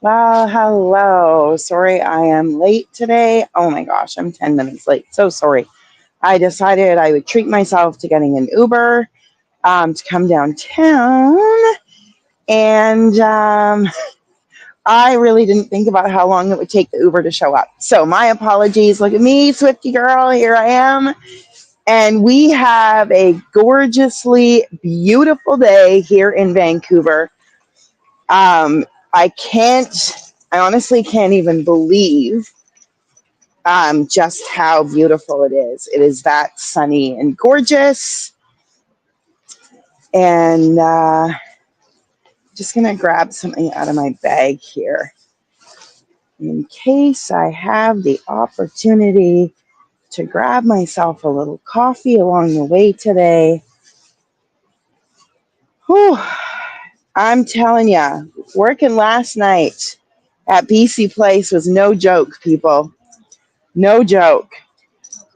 Well, hello. Sorry I am late today. Oh my gosh, I'm 10 minutes late. So sorry. I decided I would treat myself to getting an Uber to come downtown. And I really didn't think about how long it would take the Uber to show up. So my apologies. Look at me, Swifty girl. Here I am. And we have a gorgeously beautiful day here in Vancouver. Um, I can't, I honestly can't even believe just how beautiful it is. It is that sunny and gorgeous. And just going to grab something out of my bag here in case I have the opportunity to grab myself a little coffee along the way today. Whew, I'm telling you, working last night at BC Place was no joke, people. No joke.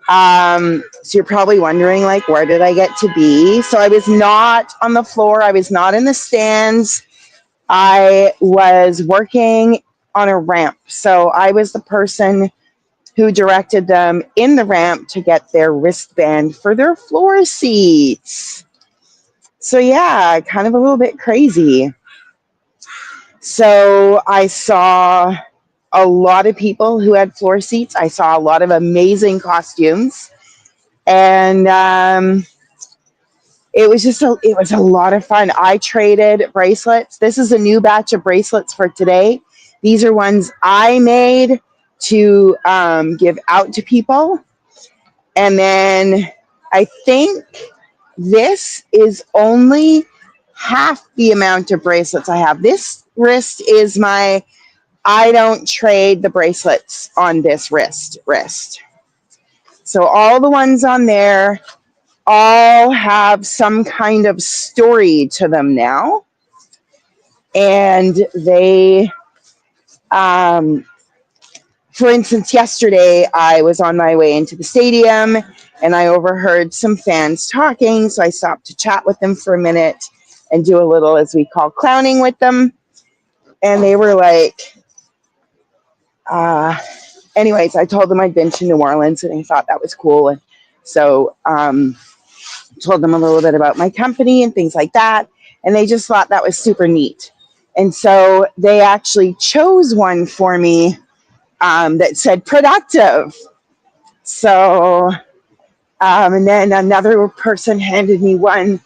So you're probably wondering, like, where did I get to be? So I was not on the floor. I was not in the stands. I was working on a ramp. So I was the person who directed them in the ramp to get their wristband for their floor seats. So yeah, kind of a little bit crazy. So I saw a lot of people who had floor seats. I saw a lot of amazing costumes. And it was a lot of fun. I traded bracelets. This is a new batch of bracelets for today. These are ones I made to give out to people. And then I think this is only half the amount of bracelets I have. This wrist is my I don't trade the bracelets on this wrist. So all the ones on there all have some kind of story to them now. And they, for instance, yesterday I was on my way into the stadium and I overheard some fans talking. So I stopped to chat with them for a minute and do a little, as we call, clowning with them. And they were like, anyways, I told them I'd been to New Orleans and they thought that was cool. And so, told them a little bit about my company and things like that. And they just thought that was super neat. And so they actually chose one for me that said productive. So, and then another person handed me one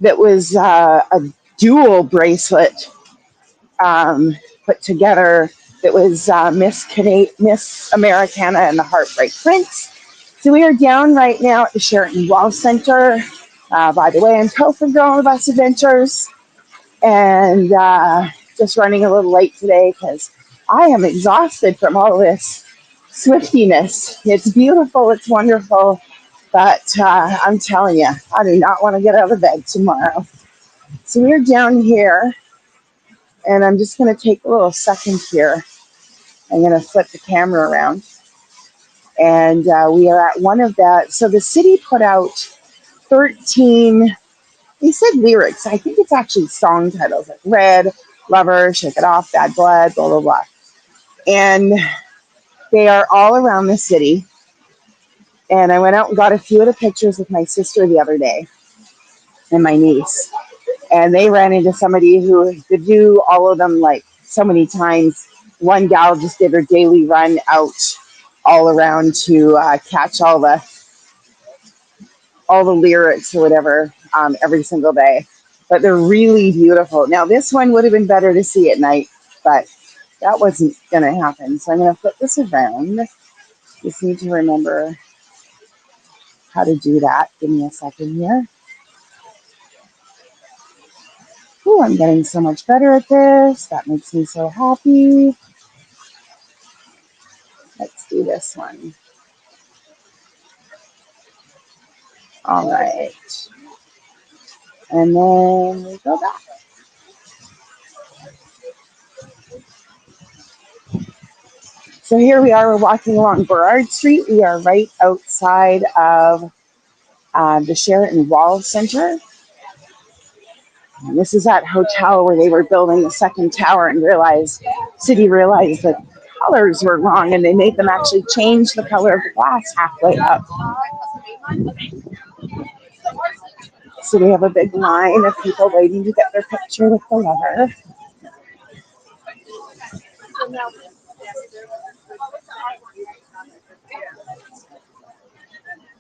that was a dual bracelet put together that was Miss Americana and the Heartbreak Prince. So we are down right now at the Sheraton Wall Center. By the way, I'm co-from Girl of Us Adventures, and just running a little late today because I am exhausted from all this swiftiness. It's beautiful, it's wonderful, but I'm telling you, I do not want to get out of bed tomorrow. So we're down here, and I'm just going to take a little second here. I'm going to flip the camera around, and we are at one of the. So the city put out 13. He said lyrics. I think it's actually song titles like Red, Lover, Shake It Off, Bad Blood, blah, blah, blah. And they are all around the city. And I went out and got a few of the pictures with my sister the other day and my niece. And they ran into somebody who could do all of them like so many times. One gal just did her daily run out all around to catch all the lyrics or whatever every single day. But they're really beautiful. Now, this one would have been better to see at night, but that wasn't going to happen. So I'm going to flip this around. Just need to remember how to do that. Give me a second here. Oh, I'm getting so much better at this. That makes me so happy. Let's do this one. All right. And then we go back. So here we are. We're walking along Burrard Street. We are right outside of the Sheraton Wall Center. And this is that hotel where they were building the second tower and city realized that colors were wrong and they made them actually change the color of the glass halfway up. So we have a big line of people waiting to get their picture with the lover.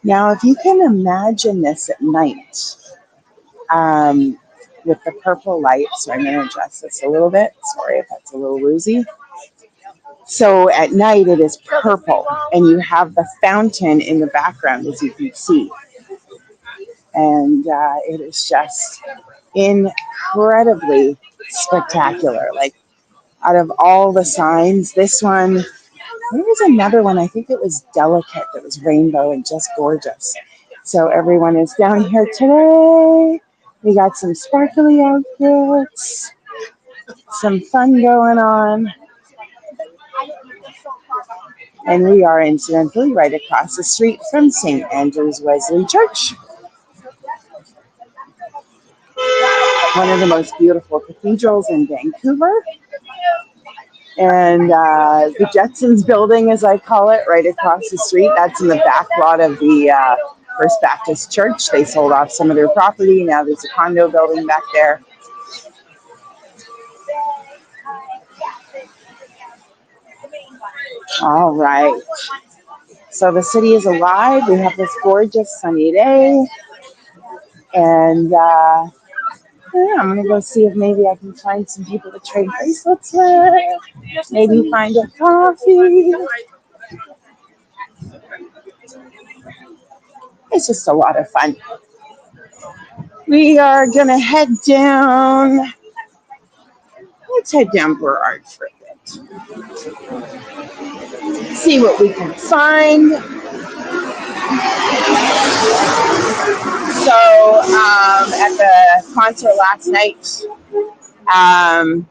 Now, if you can imagine this at night, with the purple light, so I'm going to adjust this a little bit. Sorry if that's a little woozy. So at night it is purple, and you have the fountain in the background, as you can see. And it is just incredibly spectacular. Like, out of all the signs, this one, there was another one, I think it was Delicate, that was rainbow and just gorgeous. So everyone is down here today. We got some sparkly outfits, some fun going on. And we are incidentally right across the street from St. Andrew's Wesley Church, one of the most beautiful cathedrals in Vancouver. And the Jetsons building, as I call it, right across the street, that's in the back lot of the First Baptist Church. They sold off some of their property. Now there's a condo building back there. All right. So the city is alive. We have this gorgeous sunny day. And yeah, I'm going to go see if maybe I can find some people to trade bracelets with. Maybe find a coffee. It's just a lot of fun. We are going to head down. Let's head down Burrard for a bit. See what we can find. So at the concert last night, I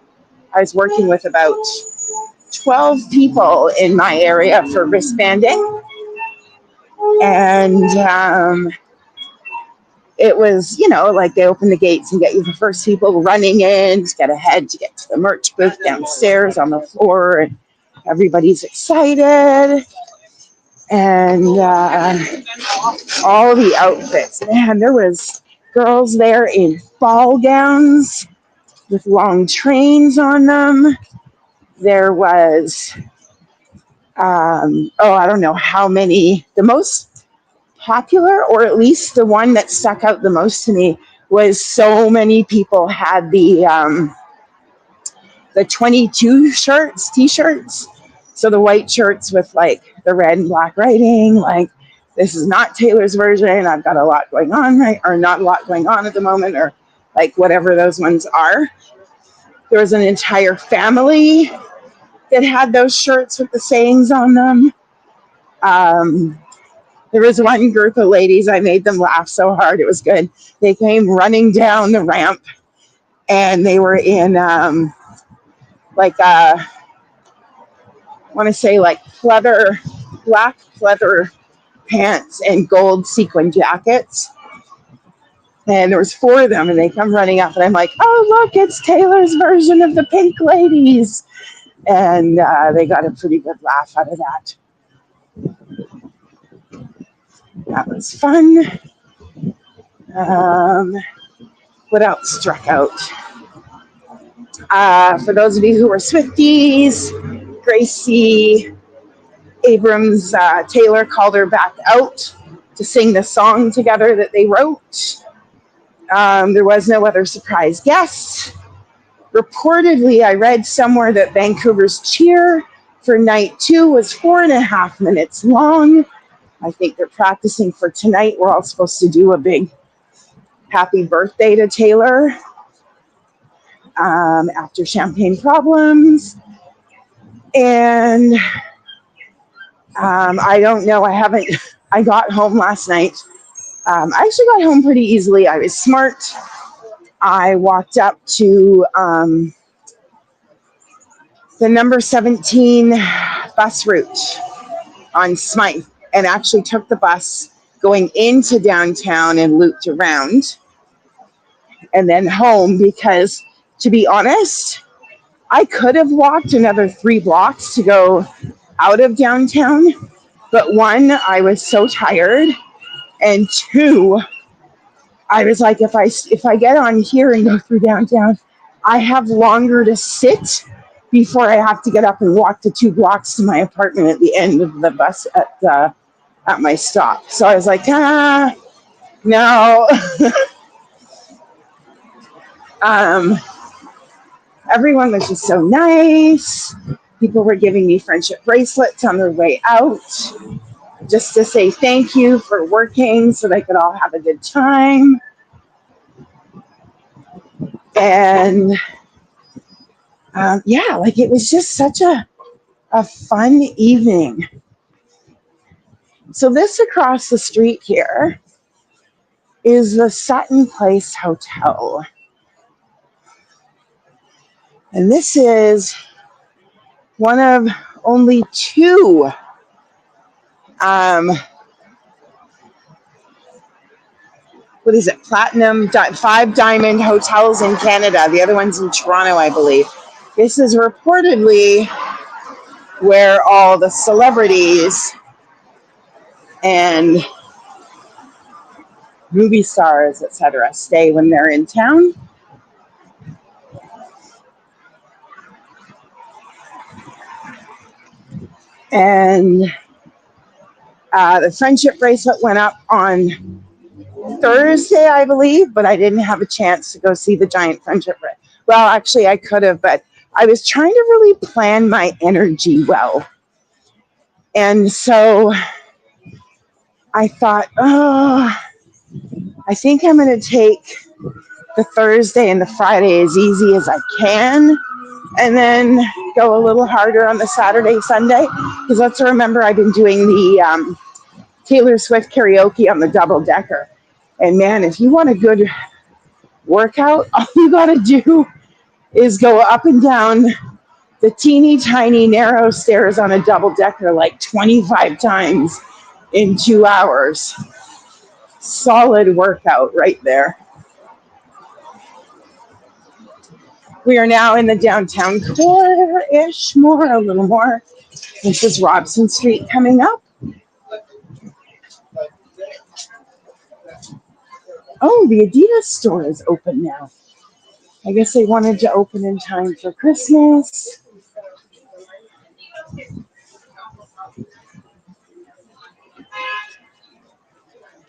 was working with about 12 people in my area for wristbanding. And it was, like they open the gates and get you the first people running in to get ahead to get to the merch booth downstairs on the floor. And everybody's excited. And all the outfits. Man, there was girls there in ball gowns with long trains on them. There was, I don't know how many. The most popular, or at least the one that stuck out the most to me, was so many people had the 22 t-shirts. So the white shirts with like the red and black writing, like, this is not Taylor's version. I've got a lot going on, right? Or not a lot going on at the moment, or like whatever those ones are. There was an entire family that had those shirts with the sayings on them. There was one group of ladies, I made them laugh so hard. It was good. They came running down the ramp and they were in I want to say like black pleather pants and gold sequin jackets. And there was 4 of them, and they come running up, and I'm like, oh, look, it's Taylor's version of the Pink Ladies. And they got a pretty good laugh out of that. That was fun. What else struck out? For those of you who were Swifties, Gracie Abrams Taylor called her back out to sing the song together that they wrote. There was no other surprise guest. Reportedly, I read somewhere that Vancouver's cheer for night 2 was 4.5 minutes long. I think they're practicing for tonight. We're all supposed to do a big happy birthday to Taylor after Champagne Problems. And I don't know. I got home last night. I actually got home pretty easily. I was smart. I walked up to the number 17 bus route on Smythe and actually took the bus going into downtown and looped around. and then home because, to be honest, I could have walked another 3 blocks to go out of downtown. But one, I was so tired. And two, I was like, if I get on here and go through downtown, I have longer to sit before I have to get up and walk the 2 blocks to my apartment at the end of the bus at my stop. So I was like, no. um, Everyone was just so nice. People were giving me friendship bracelets on their way out, just to say thank you for working so they could all have a good time. And yeah, like it was just such a fun evening. So this across the street here is the Sutton Place Hotel. And this is one of only 2 what is it, platinum, 5 diamond hotels in Canada. The other one's in Toronto, I believe. This is reportedly where all the celebrities and movie stars, etc., stay when they're in town. And the friendship bracelet went up on Thursday, I believe, but I didn't have a chance to go see the giant friendship bracelet. Well, actually, I could have, but I was trying to really plan my energy well. And so I thought, I think I'm going to take the Thursday and the Friday as easy as I can, and then go a little harder on the Saturday, Sunday. Because let's remember, I've been doing the Taylor Swift karaoke on the double decker. And man, if you want a good workout, all you got to do is go up and down the teeny tiny narrow stairs on a double decker like 25 times in 2 hours. Solid workout right there. We are now in the downtown core-ish, a little more. This is Robson Street coming up. Oh, the Adidas store is open now. I guess they wanted to open in time for Christmas.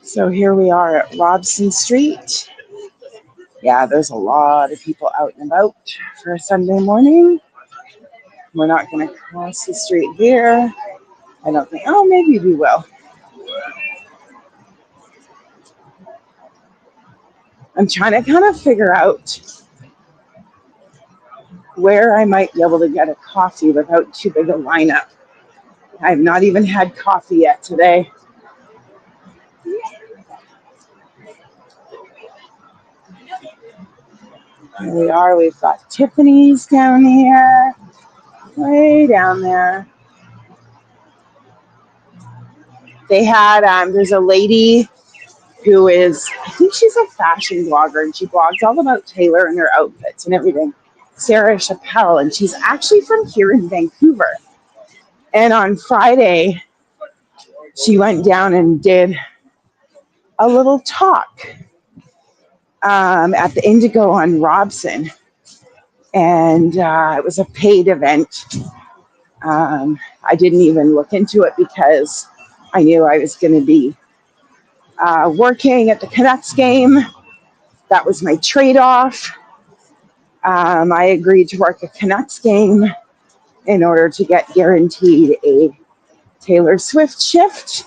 So here we are at Robson Street. Yeah, there's a lot of people out and about for a Sunday morning. We're not going to cross the street here. I don't think, oh, maybe we will. I'm trying to kind of figure out where I might be able to get a coffee without too big a lineup. I've not even had coffee yet today. Here we are. We've got Tiffany's down here, way down there. They had, there's a lady who is, I think she's a fashion blogger, and she blogs all about Taylor and her outfits and everything. Sarah Chappelle, and she's actually from here in Vancouver. And on Friday, she went down and did a little talk at the Indigo on Robson. And it was a paid event. I didn't even look into it because I knew I was going to be working at the Canucks game. That was my trade-off. I agreed to work a Canucks game in order to get guaranteed a Taylor Swift shift.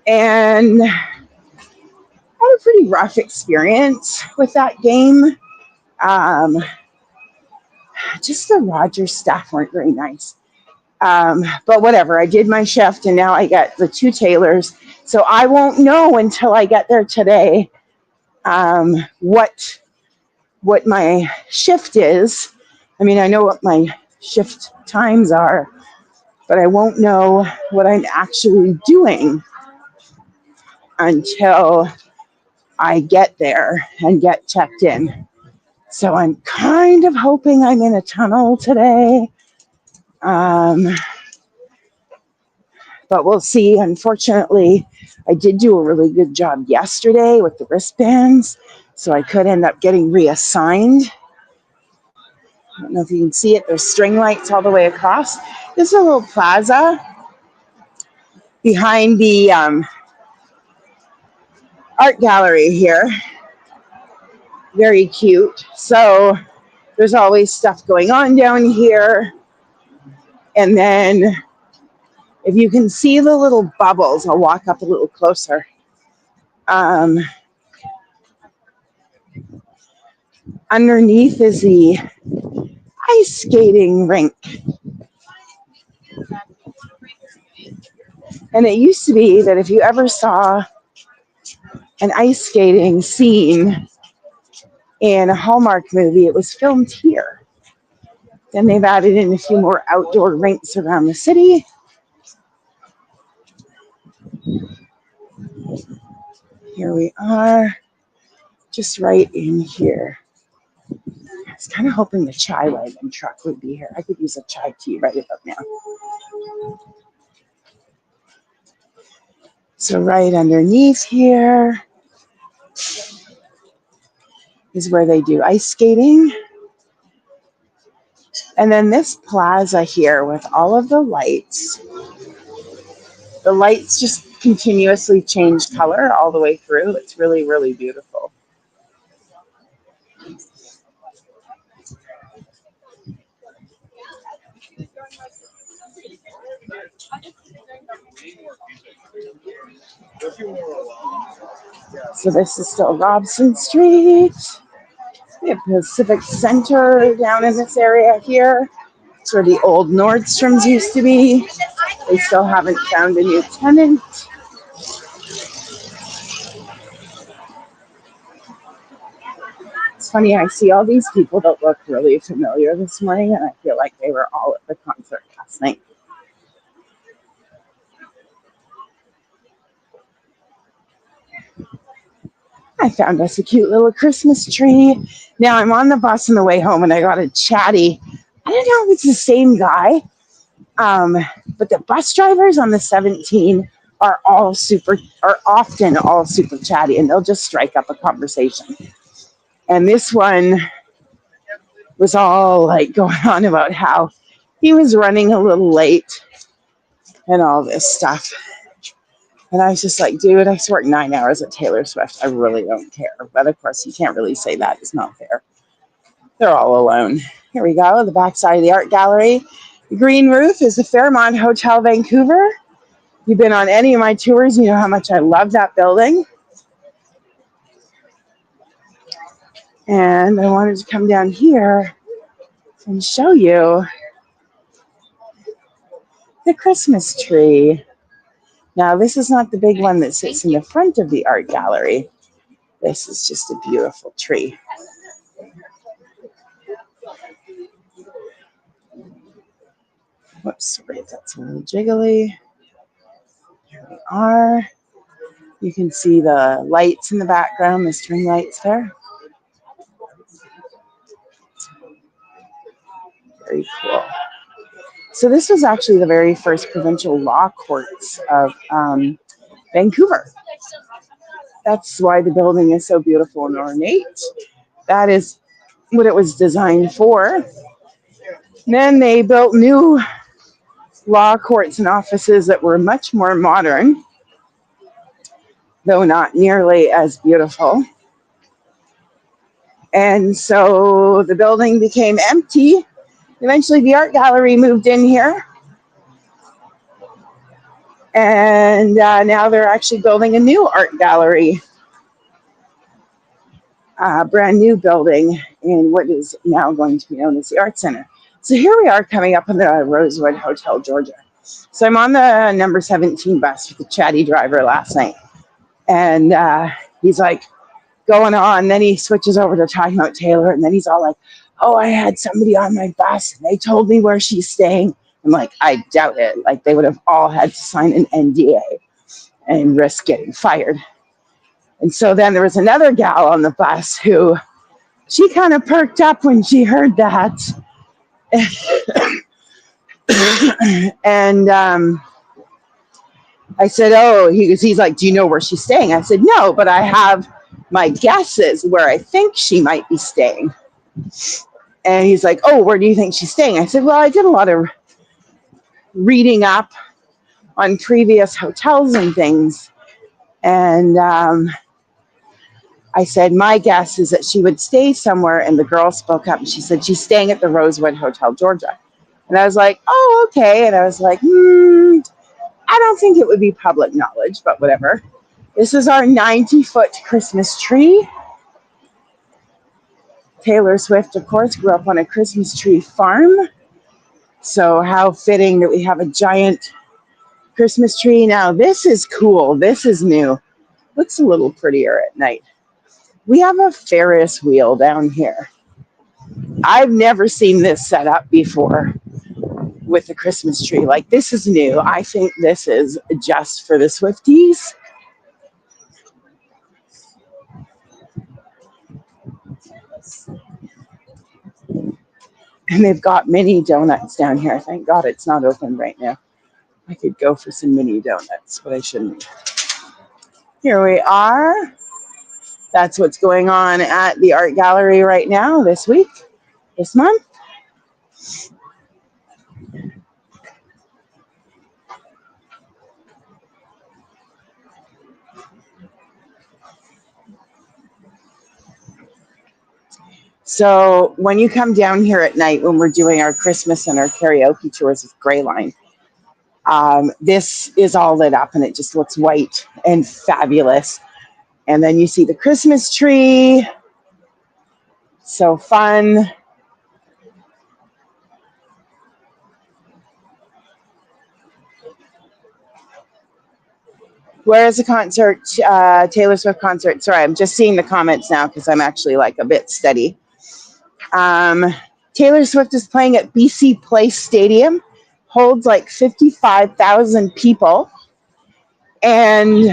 And I had a pretty rough experience with that game. Just the Rogers staff weren't very nice. But whatever, I did my shift, and now I get the 2 Taylors. So I won't know until I get there today what my shift is. I mean, I know what my shift times are, but I won't know what I'm actually doing until I get there and get checked in. So I'm kind of hoping I'm in a tunnel today. But we'll see. Unfortunately, I did do a really good job yesterday with the wristbands, so I could end up getting reassigned. I don't know if you can see it. There's string lights all the way across. This is a little plaza behind the art gallery here. Very cute. So there's always stuff going on down here. And then if you can see the little bubbles, I'll walk up a little closer. Underneath is the ice skating rink. And it used to be that if you ever saw an ice skating scene in a Hallmark movie, it was filmed here. Then they've added in a few more outdoor rinks around the city. Here we are, just right in here. I was kind of hoping the chai wagon truck would be here. I could use a chai tea right about now. So right underneath here is where they do ice skating. And then this plaza here with all of the lights just continuously change color all the way through. It's really, really beautiful. So this is still Robson Street. We have Pacific Center down in this area here. It's where the old Nordstroms used to be. They still haven't found a new tenant. It's funny, I see all these people that look really familiar this morning, and I feel like they were all at the concert last night. I found us a cute little Christmas tree. Now I'm on the bus on the way home, and I got a chatty. I don't know if it's the same guy, but the bus drivers on the 17 are often all super chatty, and they'll just strike up a conversation. And this one was all like going on about how he was running a little late and all this stuff. And I was just like, dude, I worked 9 hours at Taylor Swift. I really don't care. But of course, you can't really say that. It's not fair. They're all alone. Here we go, the backside of the art gallery. The green roof is the Fairmont Hotel, Vancouver. If you've been on any of my tours, you know how much I love that building. And I wanted to come down here and show you the Christmas tree. Now, this is not the big one that sits in the front of the art gallery. This is just a beautiful tree. Whoops, sorry, that's a little jiggly. Here we are. You can see the lights in the background, the string lights there. Very cool. So this was actually the very first provincial law courts of Vancouver. That's why the building is so beautiful and ornate. That is what it was designed for. And then they built new law courts and offices that were much more modern, though not nearly as beautiful. And so the building became empty. Eventually the art gallery moved in here. And now they're actually building a new art gallery, brand new building in what is now going to be known as the Art Center. So here we are coming up on the Rosewood Hotel, Georgia. So I'm on the number 17 bus with the chatty driver last night. And he's like going on. Then he switches over to talking about Taylor. And then he's all like, oh, I had somebody on my bus and they told me where she's staying. I'm like, I doubt it. Like they would have all had to sign an NDA and risk getting fired. And so then there was another gal on the bus who she kind of perked up when she heard that. And I said, oh, he's like, do you know where she's staying? I said, no, but I have my guesses where I think she might be staying. And he's like, oh, where do you think she's staying? I said, well, I did a lot of reading up on previous hotels and things. And I said, my guess is that she would stay somewhere. And the girl spoke up and she said, she's staying at the Rosewood Hotel, Georgia. And I was like, oh, okay. And I was like, I don't think it would be public knowledge, but whatever. This is our 90-foot Christmas tree. Taylor Swift, of course, grew up on a Christmas tree farm. So how fitting that we have a giant Christmas tree. Now, this is cool. This is new. Looks a little prettier at night. We have a Ferris wheel down here. I've never seen this set up before with the Christmas tree. Like, this is new. I think this is just for the Swifties. And they've got mini donuts down here. Thank God it's not open right now. I could go for some mini donuts, but I shouldn't. Here we are. That's what's going on at the art gallery right now this week, this month. So when you come down here at night, when we're doing our Christmas and our karaoke tours with Greyline, this is all lit up and it just looks white and fabulous. And then you see the Christmas tree. So fun. Where is the concert? Taylor Swift concert. Sorry, I'm just seeing the comments now because I'm actually like a bit steady. Taylor Swift is playing at BC Place Stadium. Holds like 55,000 people. And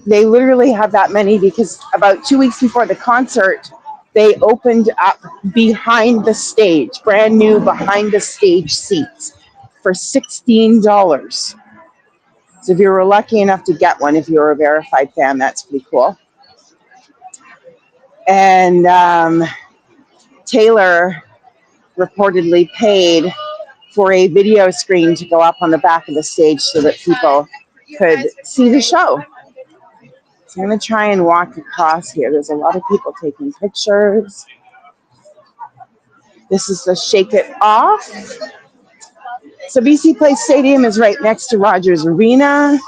they literally have that many because about 2 weeks before the concert, they opened up behind the stage, brand new behind the stage seats for $16. So if you were lucky enough to get one, if you were a verified fan, that's pretty cool. And Taylor reportedly paid for a video screen to go up on the back of the stage so that people could see the show. So I'm going to try and walk across here. There's a lot of people taking pictures. This is the Shake It Off. So BC Place Stadium is right next to Rogers Arena.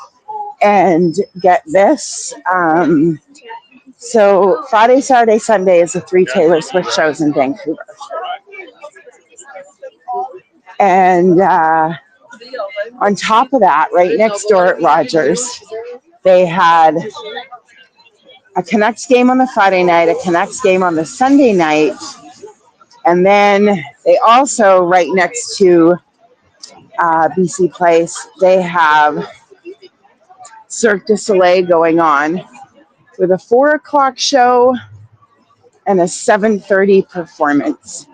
And get this. So Friday, Saturday, Sunday is the 3 Taylor Swift shows in Vancouver. And on top of that, right next door at Rogers, they had a Canucks game on the Friday night, a Canucks game on the Sunday night, and then they also, right next to BC Place, they have Cirque du Soleil going on with a 4 o'clock show and a 7:30 performance.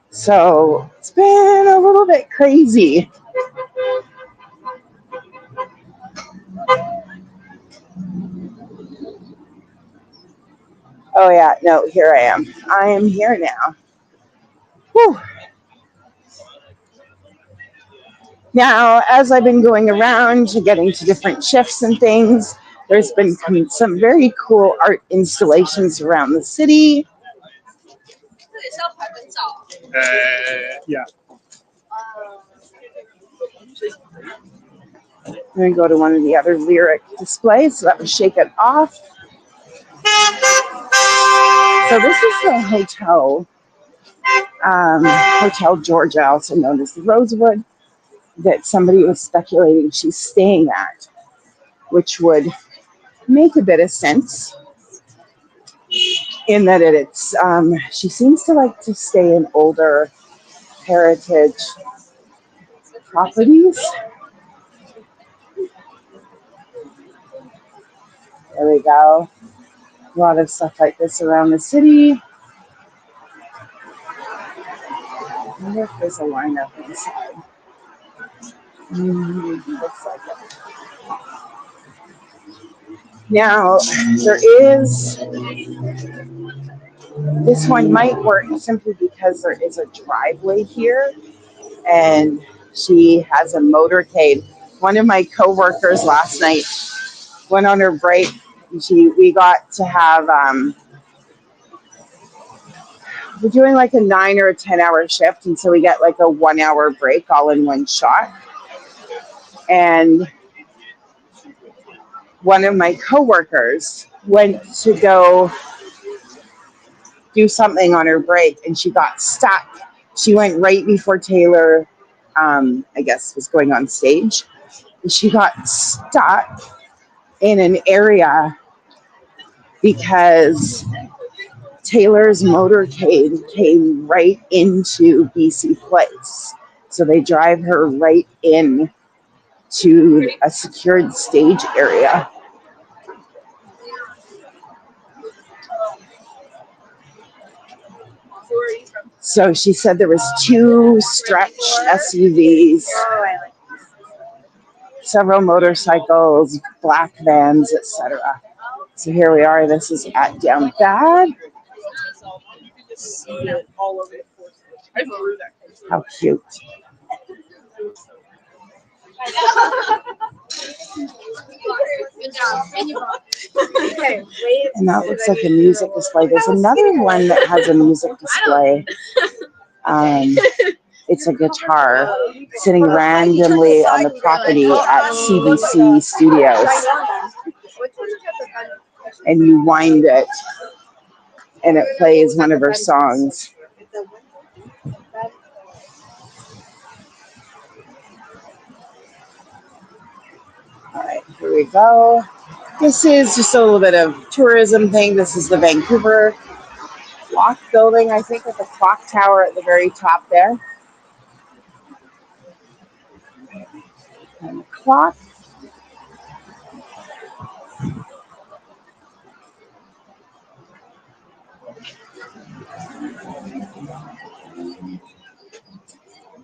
So it's been a little bit crazy. Oh yeah, no, here I am. I am here now. Whew. Now, as I've been going around, getting to different shifts and things, there's been some very cool art installations around the city. Yeah. I'm going to go to one of the other lyric displays. So that was Shake It Off. So this is the hotel, Hotel Georgia, also known as the Rosewood, that somebody was speculating she's staying at, which would make a bit of sense in that it's she seems to like to stay in older heritage properties. There we go. A lot of stuff like this around the city. I wonder if there's a lineup inside. Looks like it. Now, there is, this one might work simply because there is a driveway here and she has a motorcade. One of my coworkers last night went on her break. We got to have, we're doing like a 9 or a 10 hour shift. And so we get like a 1 hour break all in one shot. And one of my coworkers went to go do something on her break and she got stuck. She went right before Taylor, I guess, was going on stage. And she got stuck in an area because Taylor's motorcade came right into BC Place. So they drive her right in to a secured stage area. So she said there was 2 stretch SUVs, several motorcycles, black vans, etc. So here we are. This is at Down Bad. How cute. And that looks like a music display. There's another one that has a music display. It's a guitar sitting randomly on the property at CBC Studios. And you wind it and it plays one of her songs. All right, here we go. This is just a little bit of tourism thing. This is the Vancouver clock building, I think, with the clock tower at the very top there. And the clock.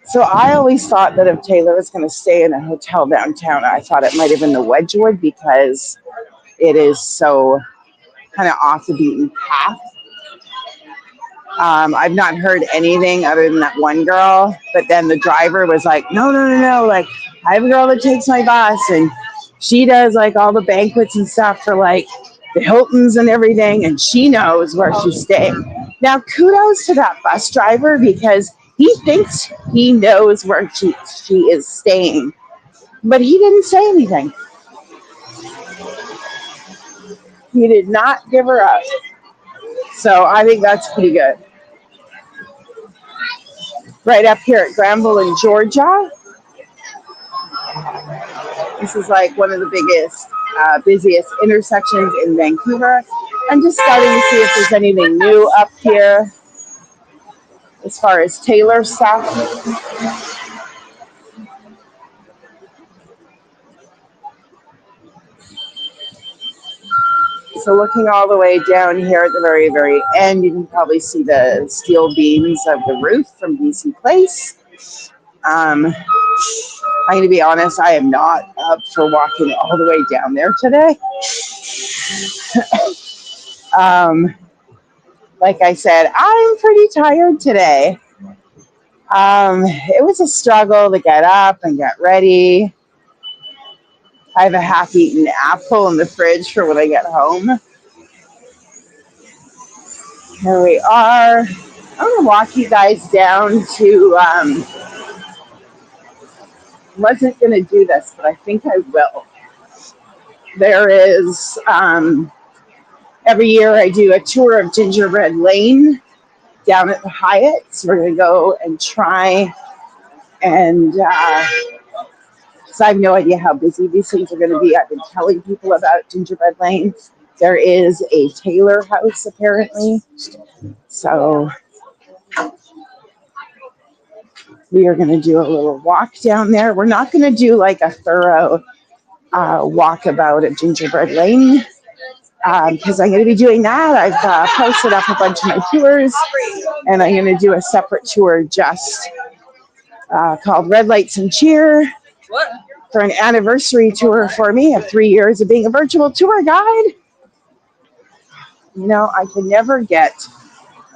So I always thought that if Taylor was going to stay in a hotel downtown, I thought it might have been the Wedgwood because it is so kind of off the beaten path. I've not heard anything other than that one girl, but then the driver was like, no, like I have a girl that takes my bus and she does like all the banquets and stuff for like the Hiltons and everything, and she knows where she's staying. Now, kudos to that bus driver because he thinks he knows where she is staying, but he didn't say anything. He did not give her up. So I think that's pretty good. Right up here at Granville in Georgia. This is like one of the biggest, busiest intersections in Vancouver. I'm just starting to see if there's anything new up here as far as Taylor stuff. So looking all the way down here at the very, very end, you can probably see the steel beams of the roof from BC Place. I'm going to be honest, I am not up for walking all the way down there today. Like I said, I'm pretty tired today. It was a struggle to get up and get ready. I have a half-eaten apple in the fridge for when I get home. Here we are. I'm going to walk you guys down to, wasn't going to do this, but I think I will. There is, every year I do a tour of Gingerbread Lane down at the Hyatt. So we're going to go and try and, so I have no idea how busy these things are going to be. I've been telling people about Gingerbread Lane. There is a Taylor house apparently. So we are going to do a little walk down there. We're not going to do like a thorough walkabout at Gingerbread Lane. because I'm going to be doing that. I've posted up a bunch of my tours, and I'm going to do a separate tour just called Red Lights and Cheer for an anniversary tour for me of 3 years of being a virtual tour guide. You know, I can never get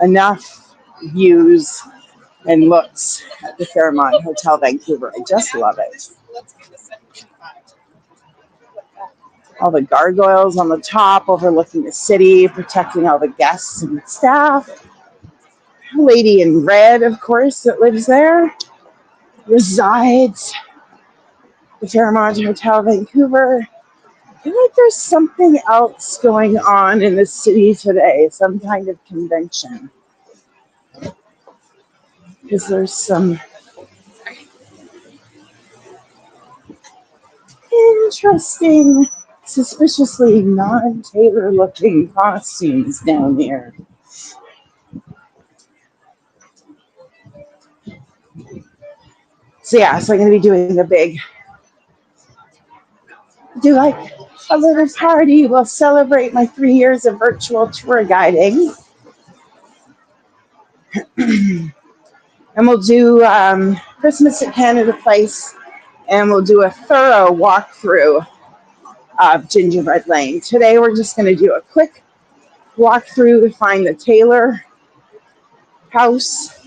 enough views and looks at the Fairmont Hotel Vancouver. I just love it. All the gargoyles on the top overlooking the city, protecting all the guests and staff. Lady in red, of course, that lives there, resides the Fairmont Hotel Vancouver. I feel like there's something else going on in the city today, some kind of convention. Because there's some interesting, suspiciously non-tailor looking costumes down here. So yeah, so I'm going to be doing a big, a little party. We'll celebrate my 3 years of virtual tour guiding. And we'll do Christmas at Canada Place, and we'll do a thorough walkthrough of Gingerbread Lane. Today we're just going to do a quick walkthrough to find the Taylor house.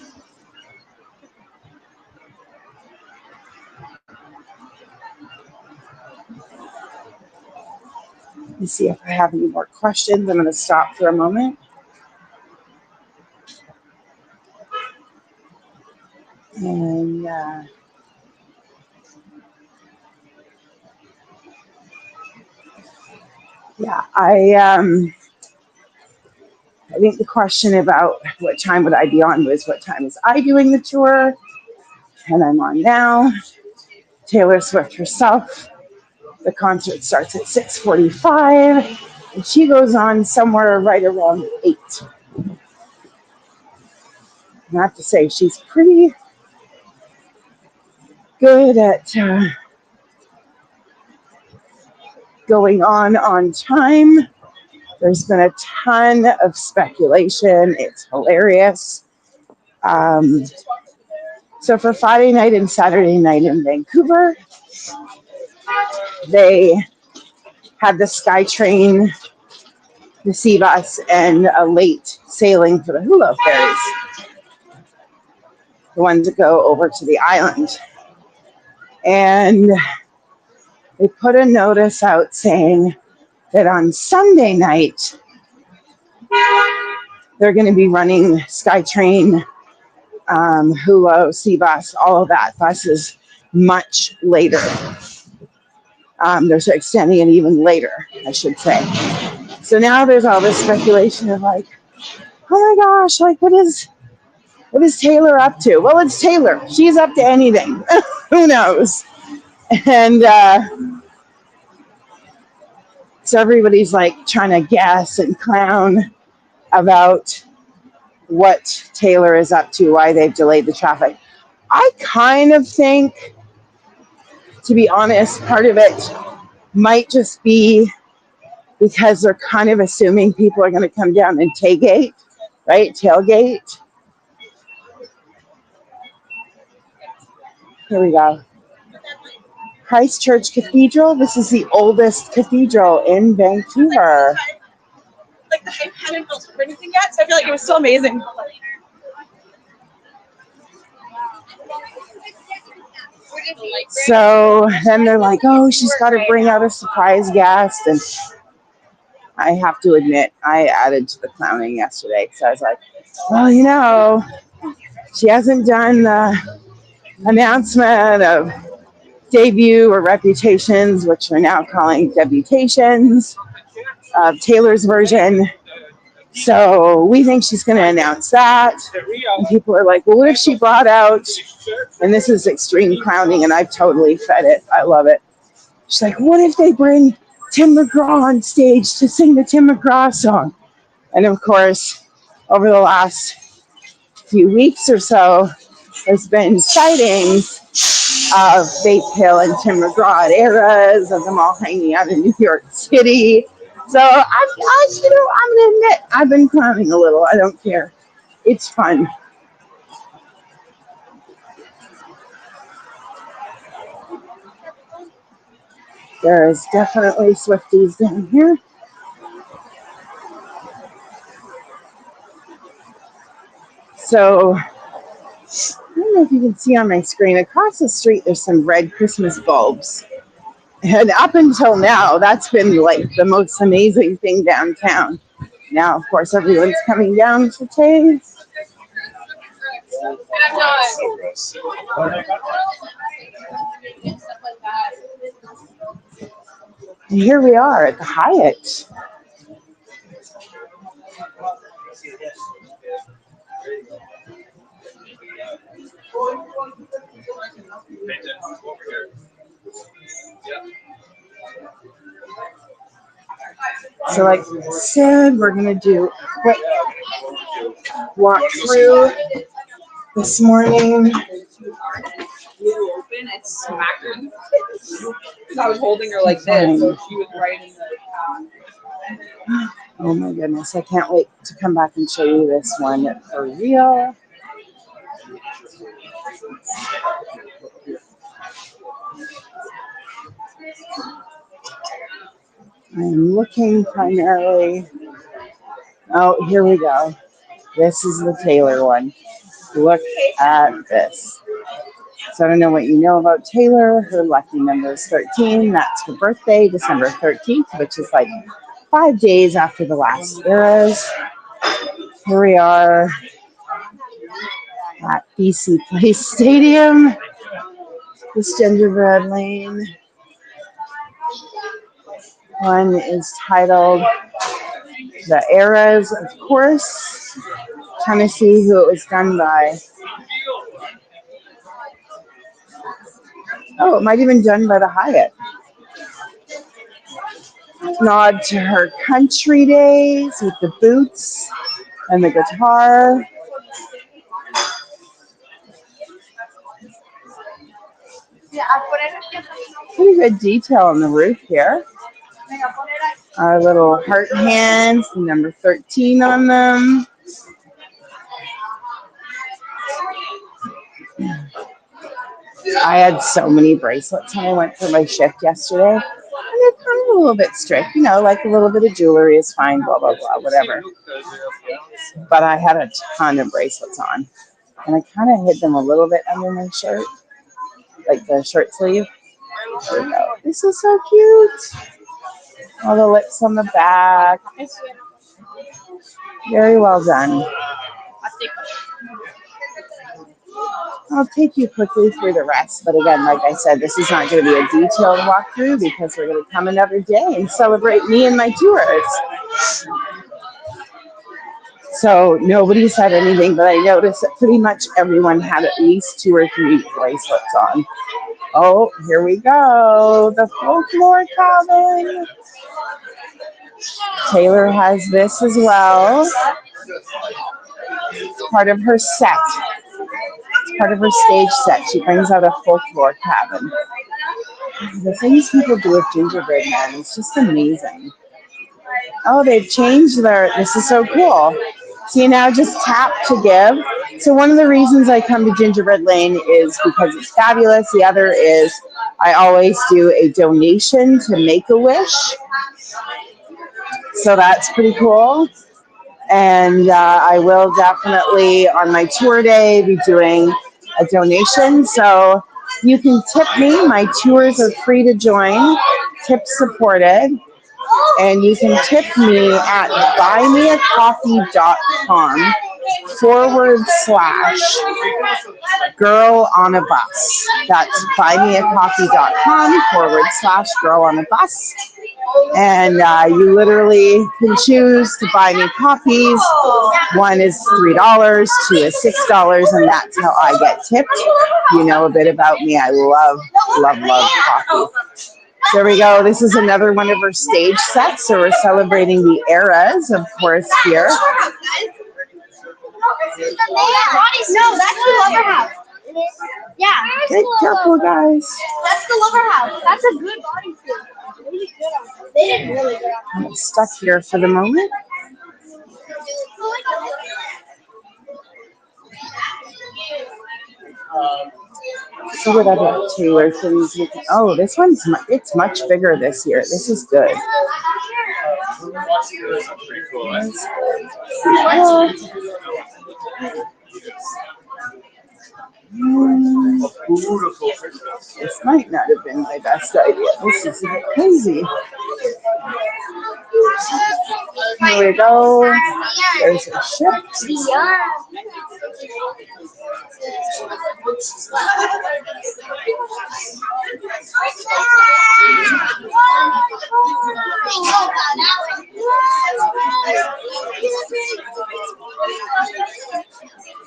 Let me see if I have any more questions. I'm going to stop for a moment. And yeah, I think the question about what time would I be on was what time was I doing the tour? And I'm on now. Taylor Swift herself. The concert starts at 6:45, and she goes on somewhere right around 8. I have to say, she's pretty good at going on time. There's been a ton of speculation. It's hilarious. So for Friday night and Saturday night in Vancouver, they had the SkyTrain, the sea bus, and a late sailing for the hula ferries, the ones that go over to the island. And they put a notice out saying that on Sunday night, they're going to be running SkyTrain, hula, sea bus, all of that buses much later. They're extending it even later, I should say. So now there's all this speculation of like, oh my gosh, like what is Taylor up to? Well, it's Taylor. She's up to anything. Who knows? And so everybody's like trying to guess and clown about what Taylor is up to, why they've delayed the traffic. I kind of think, to be honest, part of it might just be because they're kind of assuming people are going to come down and tailgate, right? Tailgate. Here we go. Christchurch Cathedral. This is the oldest cathedral in Vancouver. Like the hype hadn't built up or anything yet, so I feel like it was still amazing. So then they're like, oh, she's got to bring out a surprise guest. And I have to admit, I added to the clowning yesterday. So I was like, well, you know, she hasn't done the announcement of debut or reputations, which we're now calling debutations, of Taylor's version. So we think she's going to announce that. And people are like, well, what if she brought out, and this is extreme clowning, and I've totally fed it. I love it. She's like, what if they bring Tim McGraw on stage to sing the Tim McGraw song? And of course, over the last few weeks or so, there's been sightings of Faith Hill and Tim McGraw at ERAS, of them all hanging out in New York City. So I'm gonna admit I've been clowning a little. I don't care. It's fun. There is definitely Swifties down here. So I don't know if you can see on my screen, across the street there's some red Christmas bulbs. And up until now, that's been like the most amazing thing downtown. Now, of course, everyone's coming down to taste. And here we are at the Hyatt. So like I said, we're going to do a quick walk through this morning. You open, it smacked her. Because I was holding her like this, so she was right in the. Oh my goodness, I can't wait to come back and show you this one for real. I'm looking primarily. Oh, here we go. This is the Taylor one. Look at this. So I don't know what you know about Taylor. Her lucky number is 13. That's her birthday, December 13th, which is like 5 days after the last ERAS. Here we are at BC Place Stadium. This gingerbread lane. One is titled The ERAS, of course. Trying to see who it was done by. Oh, it might have been done by the Hyatt. Nod to her country days with the boots and the guitar. Pretty good detail on the roof here. Our little heart hands, number 13 on them. I had so many bracelets when I went for my shift yesterday. And they're kind of a little bit strict, you know, like a little bit of jewelry is fine, blah, blah, blah, whatever. But I had a ton of bracelets on. And I kind of hid them a little bit under my shirt, like the shirt sleeve. There we go. This is so cute. All the lips on the back. Very well done. I'll take you quickly through the rest, but again, like I said, this is not going to be a detailed walkthrough because we're going to come another day and celebrate me and my tours. So nobody said anything, but I noticed that pretty much everyone had at least 2 or 3 bracelets on. Oh, here we go, the folklore cabin. Taylor has this as well. It's part of her set. Part of her stage set. She brings out a folklore cabin. The things people do with gingerbread men is just amazing. Oh, they've changed this is so cool. See, now just tap to give. So one of the reasons I come to Gingerbread Lane is because it's fabulous. The other is I always do a donation to Make-A-Wish. So that's pretty cool. And I will definitely, on my tour day, be doing a donation. So you can tip me. My tours are free to join, tip supported. And you can tip me at buymeacoffee.com/girl on a bus. That's buymeacoffee.com/girl on a bus. And you literally can choose to buy me coffees. One is $3, 2 is $6, and that's how I get tipped. You know a bit about me. I love, love, love coffee. There we go. This is another one of her stage sets. So we're celebrating the ERAS, of course, here. No, that's the lover house. Yeah. Be careful, guys. That's the lover house. That's a good bodysuit. They did really good. I'm stuck here for the moment. See what other Taylor things we can. Oh, this one's it's much bigger this year. This is good. This might not have been my best idea. This is a bit crazy. Here we go. There's a ship.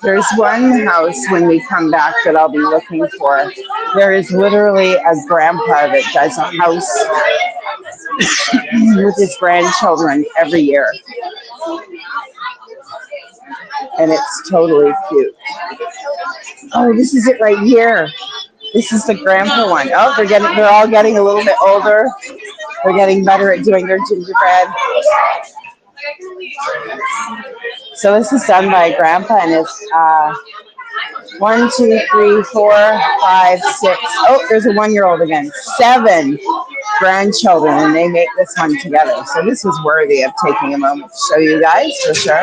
There's one house when we come back that I'll be looking for. There is literally a grandpa that does a house with his grandchildren every year. And it's totally cute. Oh, this is it right here. This is the grandpa one. Oh, they're all getting a little bit older. They're getting better at doing their gingerbread. So this is done by grandpa and it's 1, 2, 3, 4, 5, 6. Oh, there's a 1-year-old again. 7 grandchildren, and they make this one together. So this was worthy of taking a moment to show you guys for sure.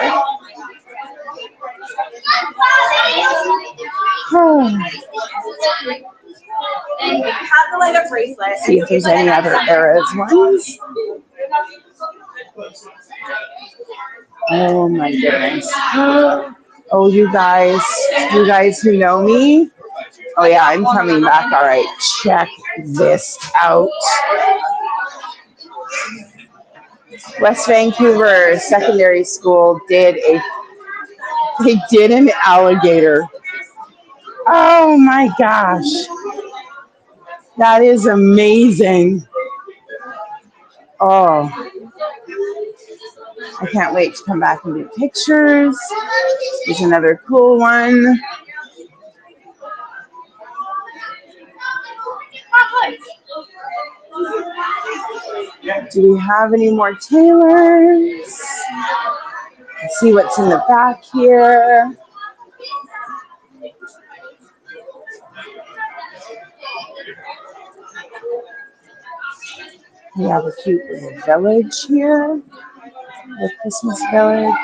Have the light up bracelet. See if there's any other ERAS ones. Oh my goodness. Oh, you guys who know me. Oh yeah, I'm coming back. All right, check this out. West Vancouver Secondary School did an alligator. Oh my gosh. That is amazing. Oh, I can't wait to come back and do pictures. There's another cool one. Do we have any more Taylors? Let's see what's in the back here. We have a cute little village here, the Christmas village.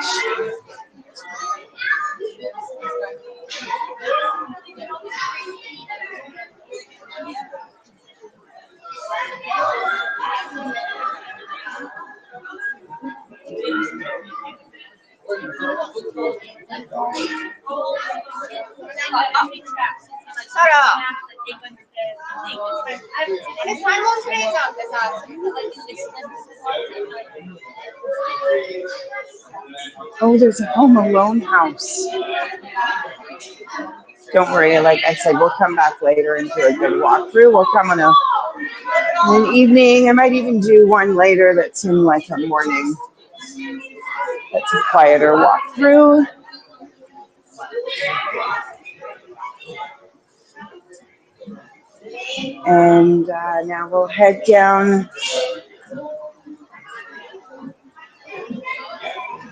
Oh, there's a Home Alone house. Don't worry, like I said, we'll come back later and do a good walkthrough. We'll come on an evening. I might even do one later that's in like a morning. That's a quieter walkthrough. And now we'll head down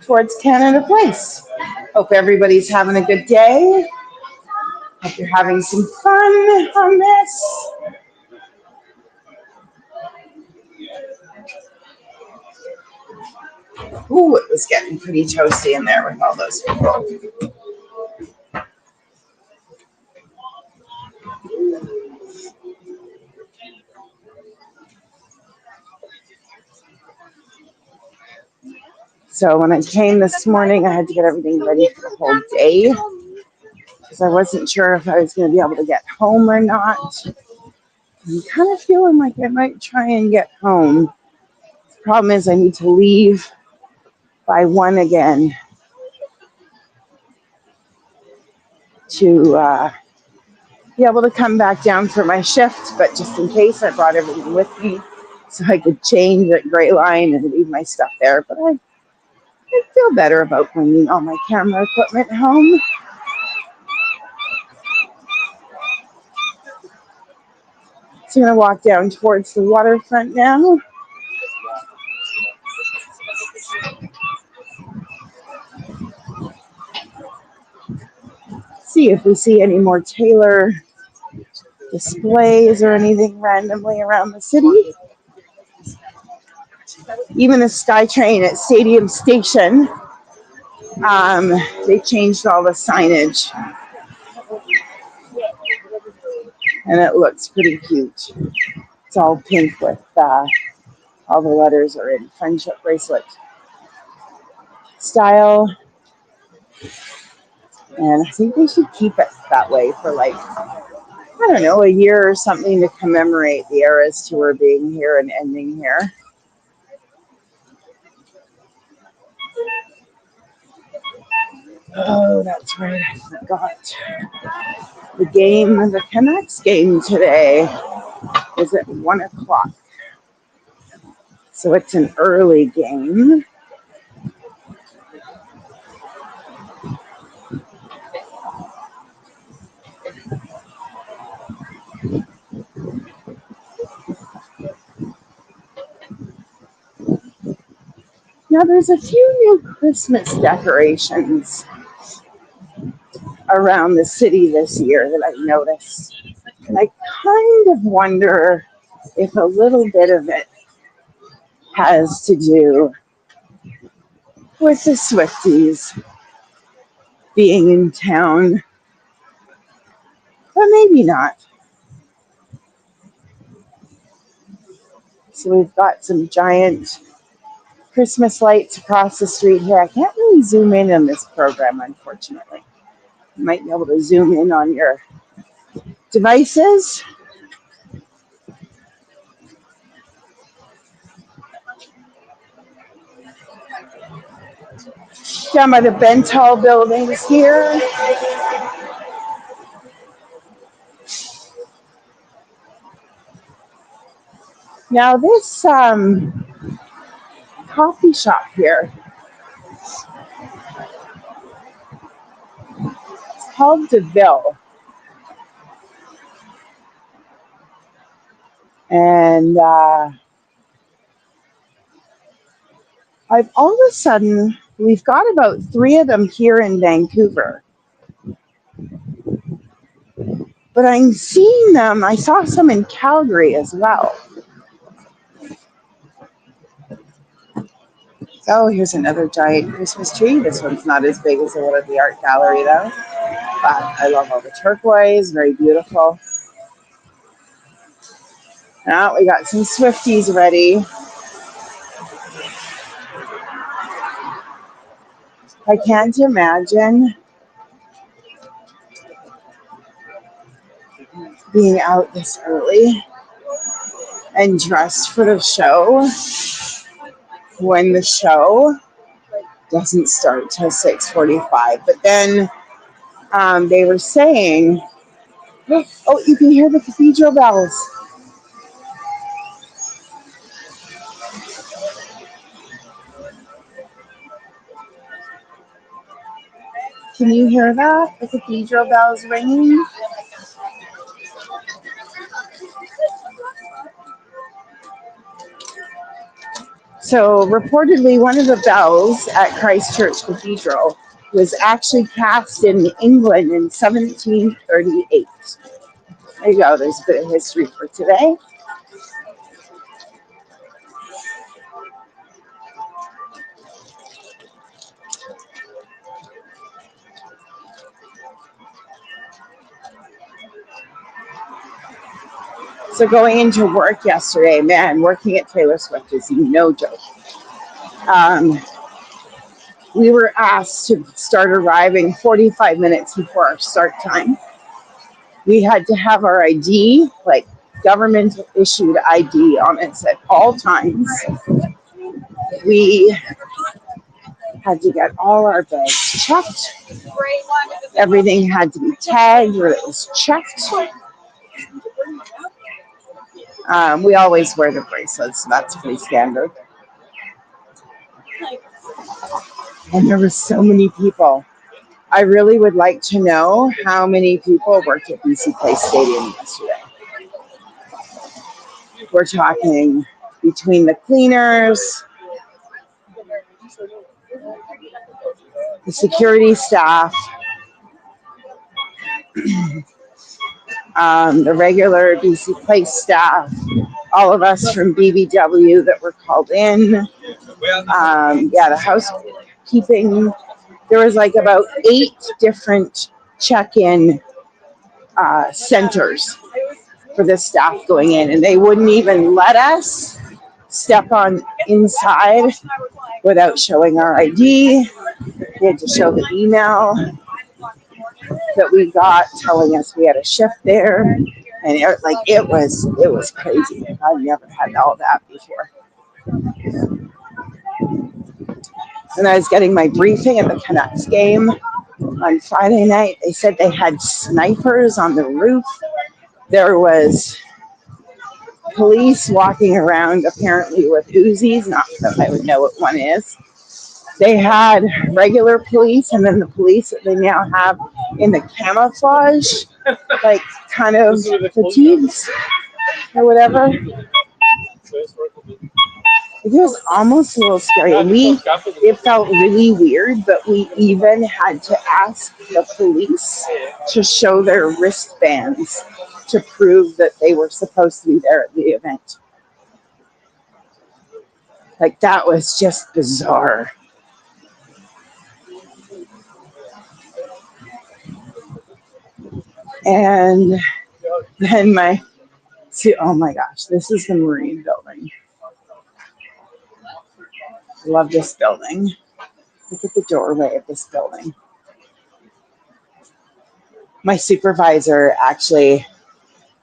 towards Canada Place. Hope everybody's having a good day. Hope you're having some fun on this. Ooh, it was getting pretty toasty in there with all those people. So when I came this morning, I had to get everything ready for the whole day because I wasn't sure if I was going to be able to get home or not. I'm kind of feeling like I might try and get home. The problem is I need to leave by 1 again to be able to come back down for my shift. But just in case, I brought everything with me so I could change at Gray Line and leave my stuff there. But I feel better about bringing all my camera equipment home. So I'm going to walk down towards the waterfront now. See if we see any more Taylor displays or anything randomly around the city. Even the SkyTrain at Stadium Station, they changed all the signage, and it looks pretty cute. It's all pink with all the letters are in friendship bracelet style, and I think they should keep it that way for like, I don't know, a year or something to commemorate the ERAS tour being here and ending here. Oh, that's right, I forgot. The Canucks game today is at 1 o'clock. So it's an early game. Now there's a few new Christmas decorations around the city this year that I've noticed. And I kind of wonder if a little bit of it has to do with the Swifties being in town, but maybe not. So we've got some giant Christmas lights across the street here. I can't really zoom in on this program, unfortunately. You might be able to zoom in on your devices. Down by the Bentall buildings here. Now this coffee shop here, it's called DeVille. And I've all of a sudden, we've got about 3 of them here in Vancouver. But I'm seeing them, I saw some in Calgary as well. Oh, here's another giant Christmas tree. This one's not as big as the one at the art gallery though. But I love all the turquoise, very beautiful. Now we got some Swifties ready. I can't imagine being out this early and dressed for the show when the show doesn't start till 6:45. But then they were saying, oh, you can hear the cathedral bells. Can you hear that? The cathedral bells ringing? So reportedly one of the bells at Christchurch Cathedral was actually cast in England in 1738. There you go, there's a bit of history for today. So going into work yesterday, man, working at Taylor Swift is no joke. We were asked to start arriving 45 minutes before our start time. We had to have our ID, like government issued ID on us at all times. We had to get all our bags checked. Everything had to be tagged where it was checked. We always wear the bracelets, so that's pretty standard. And there were so many people. I really would like to know how many people worked at BC Place Stadium yesterday. We're talking between the cleaners, the security staff, the regular BC Place staff, all of us from BBW that were called in. The housekeeping. There was like about 8 different check-in centers for the staff going in, and they wouldn't even let us step on inside without showing our ID. We had to show the email that we got telling us we had a shift there, and it was crazy. I've never had all that before. And I was getting my briefing at the Canucks game on Friday night. They said they had snipers on the roof. There was police walking around apparently with Uzis, not that I would know what one is. They had regular police, and then the police that they now have in the camouflage, like kind of fatigues or whatever. It was almost a little scary. It felt really weird, but we even had to ask the police to show their wristbands to prove that they were supposed to be there at the event. Like, that was just bizarre. And then oh my gosh, this is the Marine building. I love this building. Look at the doorway of this building. My supervisor actually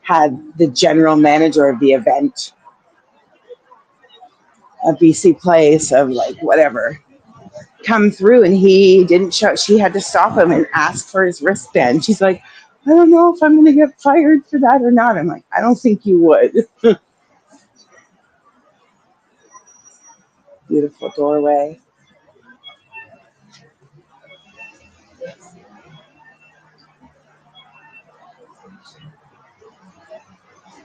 had the general manager of the event, a BC Place of like whatever, come through, and he didn't show. She had to stop him and ask for his wristband. She's like, I don't know if I'm going to get fired for that or not. I'm like, I don't think you would. Beautiful doorway.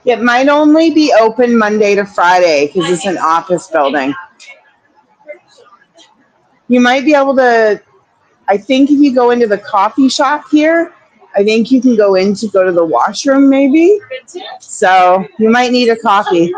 It might only be open Monday to Friday because it's an office building. You might be able to, I think if you go into the coffee shop here, I think you can go in to go to the washroom maybe. So you might need a coffee.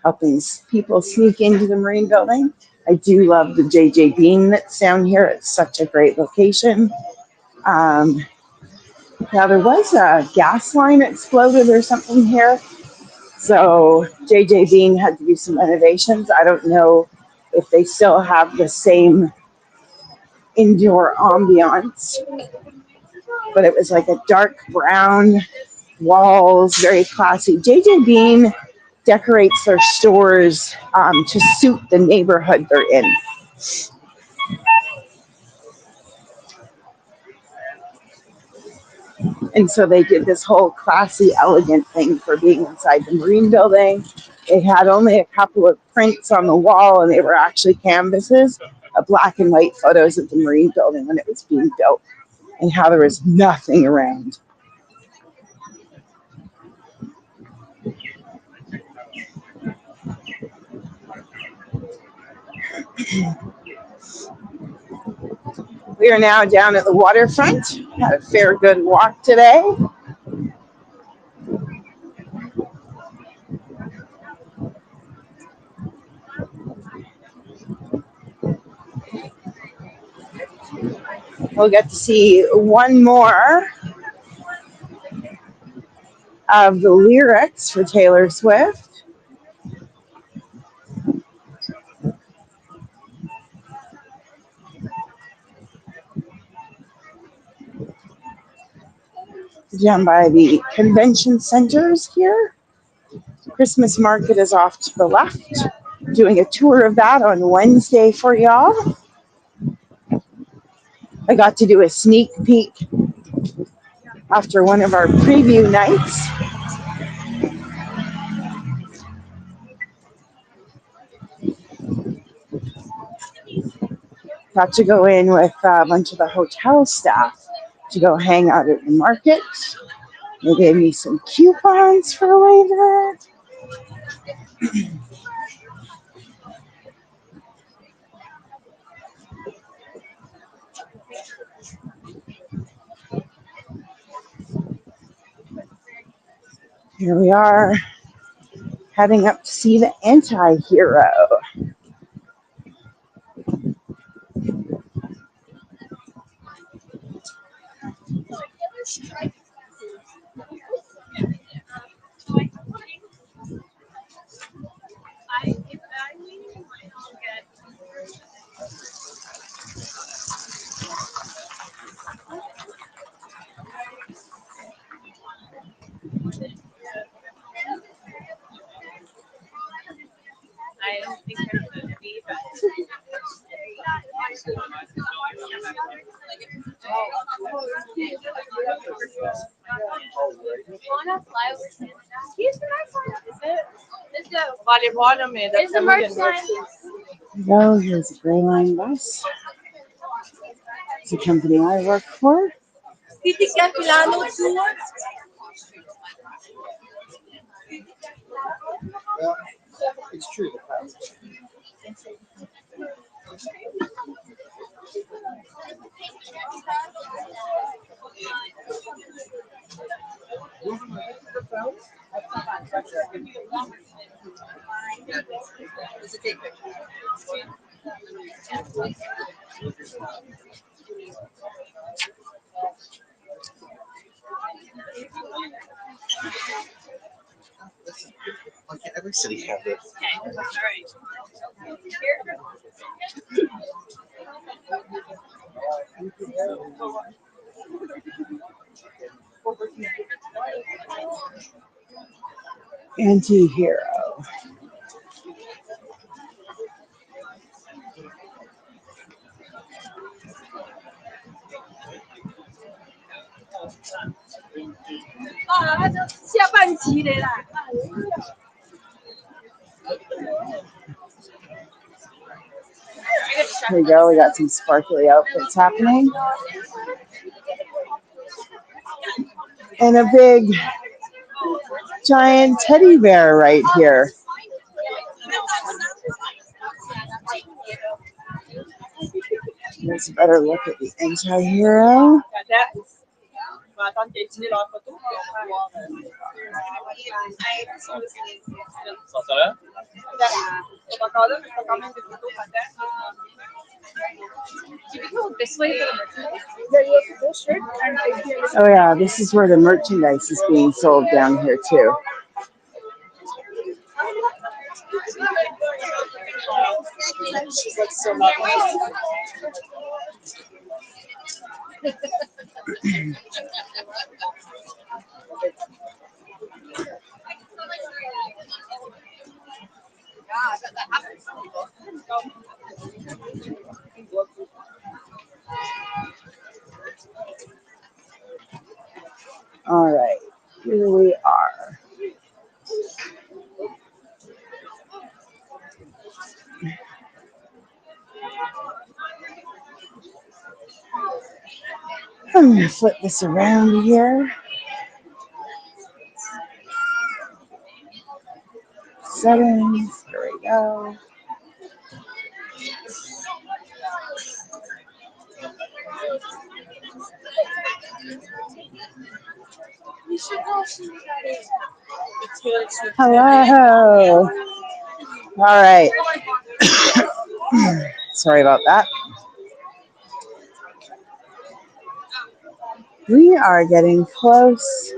Helping people sneak into the Marine building. I do love the JJ Bean that's down here. It's such a great location. Now there was a gas line exploded or something here. So JJ Bean had to do some renovations. I don't know if they still have the same indoor ambiance, but it was like a dark brown walls, very classy. JJ Bean decorates their stores to suit the neighborhood they're in. And so they did this whole classy, elegant thing for being inside the Marine building. It had only a couple of prints on the wall, and they were actually canvases of black and white photos of the Marine building when it was being built, and how there was nothing around. We are now down at the waterfront. Had a fair good walk today. We'll get to see one more of the lyrics for Taylor Swift. Down by the convention centers here. Christmas market is off to the left. Doing a tour of that on Wednesday for y'all. I got to do a sneak peek after one of our preview nights. Got to go in with a bunch of the hotel staff to go hang out at the market. They gave me some coupons for later. Here we are, heading up to see the anti-hero. I don't think I'm gonna be, but Is the merch line? There we go. Here's a gray line bus. It's a company I work for. It's true. Why can't every city have this? all right. Anti-hero. Here we go. We got some sparkly outfits happening. And a big giant teddy bear right here. Here's a better look at the anti-hero. This way. Oh yeah, this is where the merchandise is being sold down here too. All right, here we are. I'm gonna flip this around here. Settings, there we go. Hello. All right. Sorry about that. We are getting close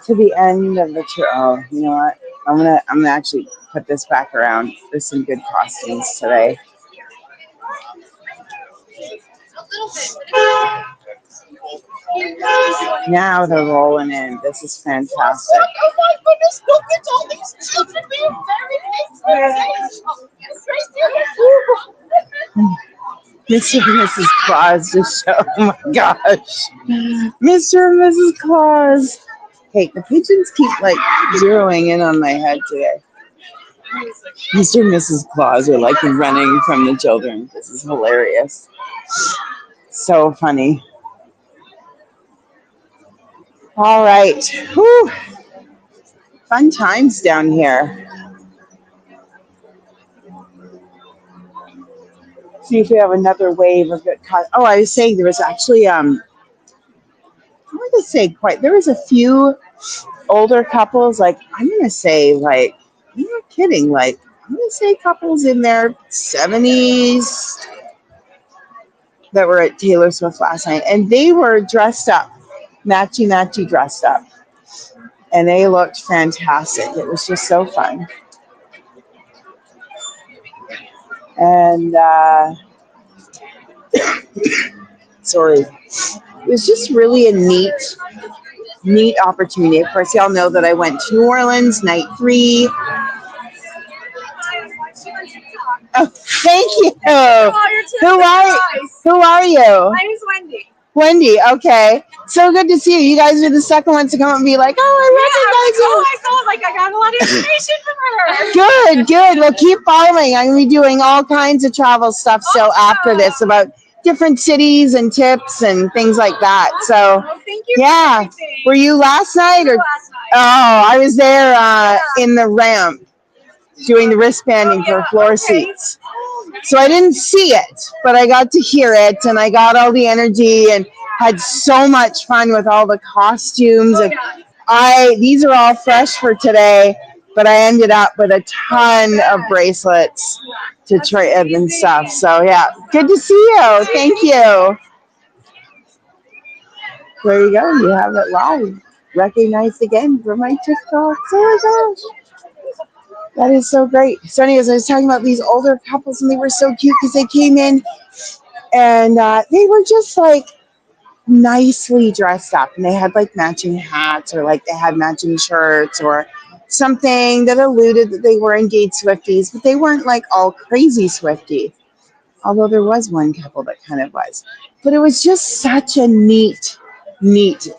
to the end of the tour. Oh, you know what? I'm gonna actually put this back around. There's some good costumes today. Now they're rolling in. This is fantastic. Oh my goodness, look at all these children being Mr. and Mrs. Claus just showed. Oh my gosh. Mr. and Mrs. Claus. Hey, the pigeons keep like zeroing in on my head today. Mr. and Mrs. Claus are like running from the children. This is hilarious. So funny. All right. Whew. Fun times down here. See if we have another wave of good. Oh, I was saying there was actually I want to say quite. There was a few older couples. Like I'm gonna say like I'm not kidding. Like I'm gonna say couples in their 70s that were at Taylor Swift last night, and they were dressed up, matchy dressed up, and they looked fantastic. It was just so fun, and sorry, it was just really a neat opportunity. Of course, y'all know that I went to New Orleans night 3. Oh, thank you. Oh, you're too nice. Who are you? My name's Wendy. Wendy. Okay. So good to see you. You guys are the second ones to come up and be like, "Oh, I felt like I got a lot of information from her. I recognize you." Good. Well, keep following. I'm gonna be doing all kinds of travel stuff still after this about different cities and tips and things like that. So, Well, thank you yeah. for everything. Were you last night or? Last night. Oh, I was there in the ramp doing the wristbanding for floor seats. So I didn't see it, but I got to hear it, and I got all the energy and had so much fun with all the costumes. And these are all fresh for today, but I ended up with a ton of bracelets to trade and stuff. So yeah, good to see you. Thank you. There you go. You have it live. Recognized again for my TikToks. Oh my gosh. That is so great. So anyways, I was talking about these older couples, and they were so cute because they came in and they were just like nicely dressed up, and they had like matching hats, or like they had matching shirts or something that alluded that they were engaged Swifties, but they weren't like all crazy Swifty, although there was one couple that kind of was. But it was just such a neat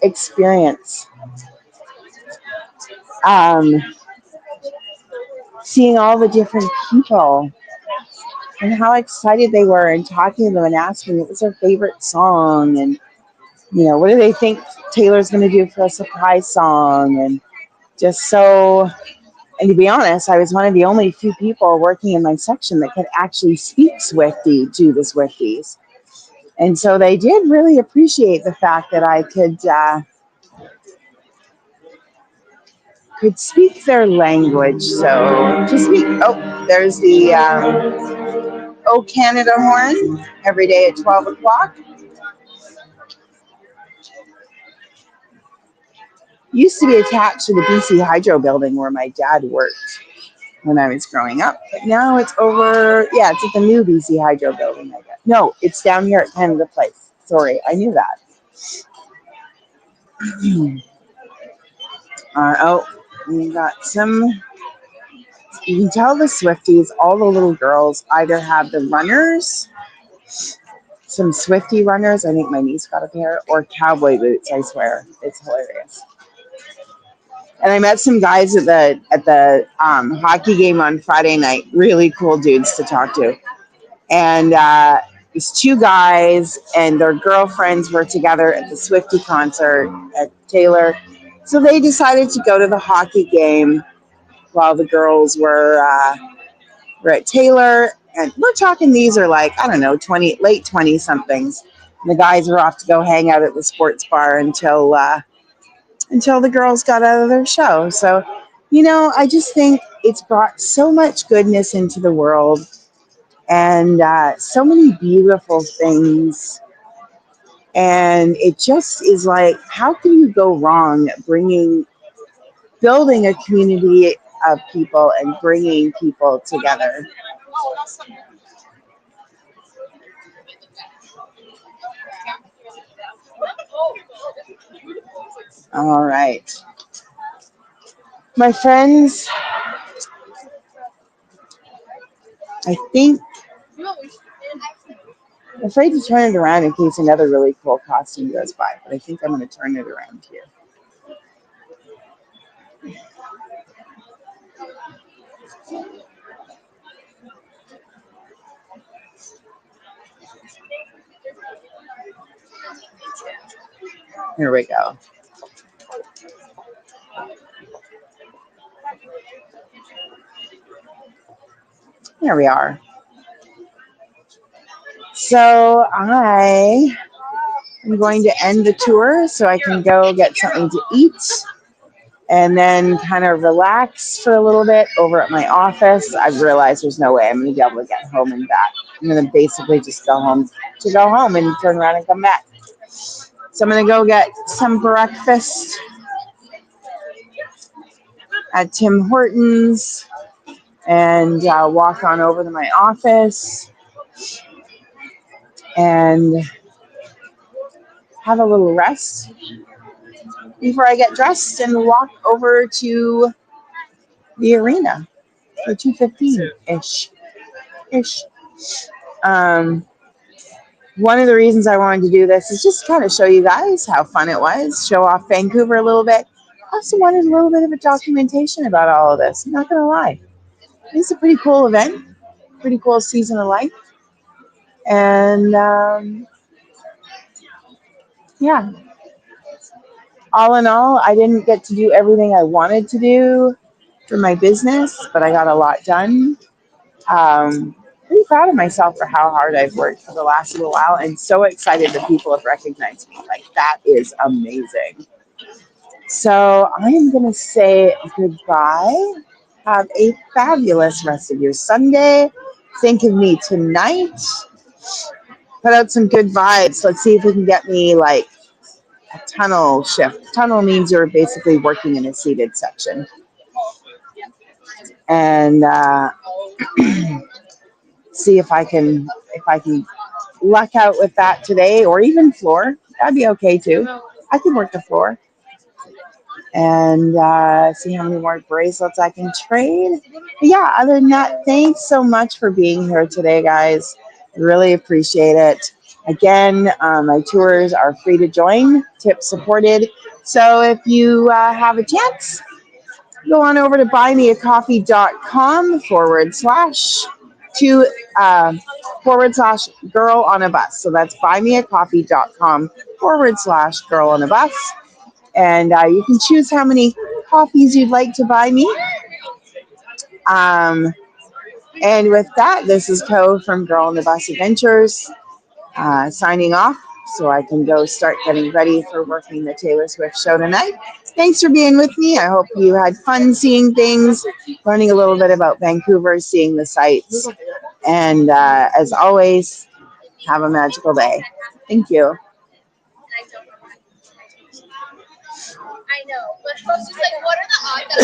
experience. Um, Seeing all the different people and how excited they were, and talking to them and asking what was their favorite song, and what do they think Taylor's going to do for a surprise song, and just so. And to be honest, I was one of the only few people working in my section that could actually speak Swiftie to the Swifties, and so they did really appreciate the fact that I could speak their language. So to speak. Oh, there's the O Canada horn every day at 12 o'clock. Used to be attached to the BC Hydro building where my dad worked when I was growing up. But now it's over, yeah, it's at the new BC Hydro building, I guess. No, it's down here at Canada Place. Sorry, I knew that. We got some, you can tell the Swifties, all the little girls either have the runners, some Swiftie runners, I think my niece got a pair, or cowboy boots, I swear. It's hilarious. And I met some guys at the hockey game on Friday night. Really cool dudes to talk to. And these two guys and their girlfriends were together at the Swiftie concert at Taylor. So they decided to go to the hockey game while the girls were at Taylor. And we're talking, these are like, I don't know, late 20 somethings. And the guys were off to go hang out at the sports bar until the girls got out of their show. So, I just think it's brought so much goodness into the world, and so many beautiful things. And it just is like, how can you go wrong building a community of people and bringing people together? All right. My friends, I think I'm afraid to turn it around in case another really cool costume goes by, but I think I'm going to turn it around here. Here we go. Here we are. So I am going to end the tour so I can go get something to eat and then kind of relax for a little bit over at my office. I've realized there's no way I'm going to be able to get home and back. I'm going to basically just go home and turn around and come back. So I'm going to go get some breakfast at Tim Hortons and walk on over to my office and have a little rest before I get dressed and walk over to the arena for 2:15 ish. One of the reasons I wanted to do this is just kind of show you guys how fun it was, show off Vancouver a little bit. I also wanted a little bit of a documentation about all of this. I'm not going to lie. It's a pretty cool event, pretty cool season of life. And yeah, all in all, I didn't get to do everything I wanted to do for my business, but I got a lot done. Pretty proud of myself for how hard I've worked for the last little while, and so excited that people have recognized me. Like, that is amazing. So I am going to say goodbye. Have a fabulous rest of your Sunday. Think of me tonight. Put out some good vibes. Let's see if we can get me like a tunnel shift. Tunnel means you're basically working in a seated section. And see if I can luck out with that today, or even floor. That'd be okay too. I can work the floor and see how many more bracelets I can trade. But yeah, other than that, thanks so much for being here today, guys. Really appreciate it. Again, my tours are free to join, tip supported. So if you have a chance, go on over to buymeacoffee.com /girl on a bus. So that's buymeacoffee.com /girl on a bus. And you can choose how many coffees you'd like to buy me. And with that, this is Co from Girl on the Bus Adventures signing off so I can go start getting ready for working the Taylor Swift show tonight. Thanks for being with me. I hope you had fun seeing things, learning a little bit about Vancouver, seeing the sights. And as always, have a magical day. Thank you. I know. But she's like, what are the odds?